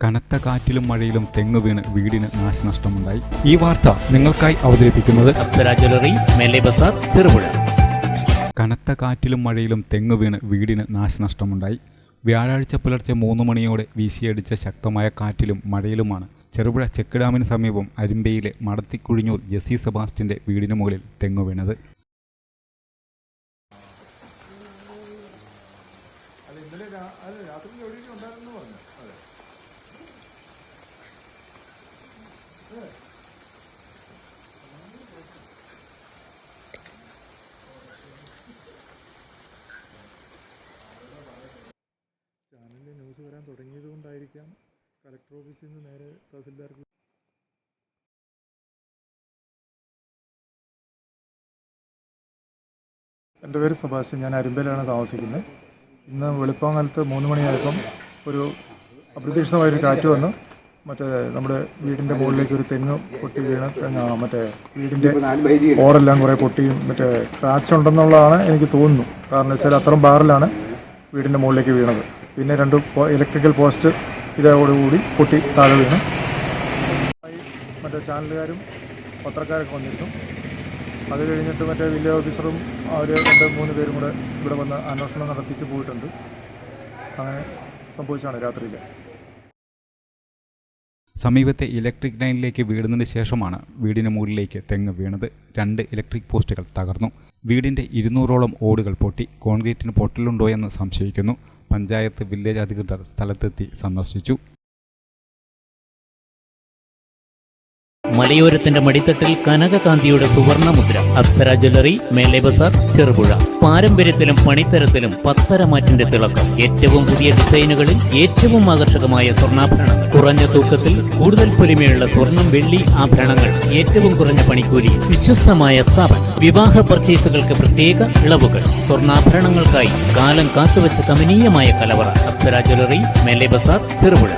കനത്ത കാറ്റിലും മഴയിലും തെങ്ങ് വീണ് വീടിന് നാശനഷ്ടമുണ്ടായി. ഈ വാർത്ത നിങ്ങൾക്കായി അവതരിപ്പിക്കുന്നത് അപ്സര ജ്വല്ലറി, മേലെ ബസാർ, ചെറുപുഴ. കനത്ത കാറ്റിലും മഴയിലും തെങ്ങ് വീണ് വീടിന് നാശനഷ്ടമുണ്ടായി. വ്യാഴാഴ്ച പുലർച്ചെ 3 മണിയോടെ വീശിയടിച്ച ശക്തമായ കാറ്റിലും മഴയിലുമാണ് ചെറുപുഴ ചെക്ക് ഡാമിന് സമീപം അരിമ്പയിലെ മടത്തിക്കുഴിഞ്ഞൂർ ജെസി സെബാസ്റ്റ്യന്റെ വീടിന് മുകളിൽ തെങ്ങ് വീണത്. ചാനലിൽ ന്യൂസ് വരാൻ തുടങ്ങിയത് കൊണ്ടായിരിക്കാം കളക്ടർ ഓഫീസിൽ നിന്ന് നേരെ തഹസിൽദാർക്ക്. എൻ്റെ പേര് സെബാസ്റ്റ്യൻ, ഞാൻ അരിമ്പയിലാണ് താമസിക്കുന്നത്. ഇന്ന് വെളുപ്പാങ്കാലത്ത് 3 മണിയായപ്പം ഒരു അപ്രതീക്ഷിതമായൊരു കാറ്റ് വന്ന് നമ്മുടെ വീടിൻ്റെ മുകളിലേക്ക് ഒരു തെങ്ങ് പൊട്ടി വീണ് വീടിൻ്റെ ഓടെല്ലാം കുറേ പൊട്ടിയും ക്രാച്ചുണ്ടെന്നുള്ളതാണ് എനിക്ക് തോന്നുന്നു. കാരണം വെച്ചാൽ അത്രയും ബാറിലാണ് വീടിൻ്റെ മുകളിലേക്ക് വീണത്. പിന്നെ 2 ഇലക്ട്രിക്കൽ പോസ്റ്റ് ഇതോടുകൂടി പൊട്ടി താഴെ വീണു. ചാനലുകാരും പത്രക്കാരൊക്കെ വന്നിരുന്നു. അത് കഴിഞ്ഞിട്ട് വില്ലേജ് ഓഫീസറും അവർ 2-3 പേരും കൂടെ ഇവിടെ വന്ന് അന്വേഷണം നടത്തിയിട്ട് പോയിട്ടുണ്ട്. അങ്ങനെ സംഭവിച്ചാണ് രാത്രിയിൽ. സമീപത്തെ ഇലക്ട്രിക് ലൈനിലേക്ക് വീഴുന്നതിന് ശേഷമാണ് വീടിന് മുകളിലേക്ക് തെങ്ങ് വീണത്. 2 ഇലക്ട്രിക് പോസ്റ്റുകൾ തകർന്നു. വീടിന്റെ 200ഓളം ഓടുകൾ പൊട്ടി. കോൺക്രീറ്റിന് പൊട്ടലുണ്ടോ എന്ന് സംശയിക്കുന്നു. പഞ്ചായത്ത്, വില്ലേജ് അധികൃതർ സ്ഥലത്തെത്തി സന്ദർശിച്ചു. മലയോരത്തിന്റെ മടിത്തട്ടിൽ കനകകാന്തിയുടെ സുവർണ മുദ്ര. അപ്സര ജ്വല്ലറി, മേലെ ബസാർ, ചെറുപുഴ. പാരമ്പര്യത്തിലും പണിത്തരത്തിലും പത്തരമാറ്റിന്റെ തിളക്കം. ഏറ്റവും പുതിയ ഡിസൈനുകളിൽ ഏറ്റവും ആകർഷകമായ സ്വർണ്ണാഭരണങ്ങൾ. കുറഞ്ഞ തൂക്കത്തിൽ കൂടുതൽ പൊലിമയുള്ള സ്വർണം, വെള്ളി ആഭരണങ്ങൾ. ഏറ്റവും കുറഞ്ഞ പണിക്കൂലി. വിശ്വസ്തമായ സ്ഥാപനം. വിവാഹ പർച്ചേസുകൾക്ക് പ്രത്യേക ഇളവുകൾ. സ്വർണ്ണാഭരണങ്ങൾക്കായി കാലം കാത്തുവച്ച കമനീയമായ കലവറ. അപ്സര ജ്വല്ലറി, മേലെ ബസാർ, ചെറുപുഴ.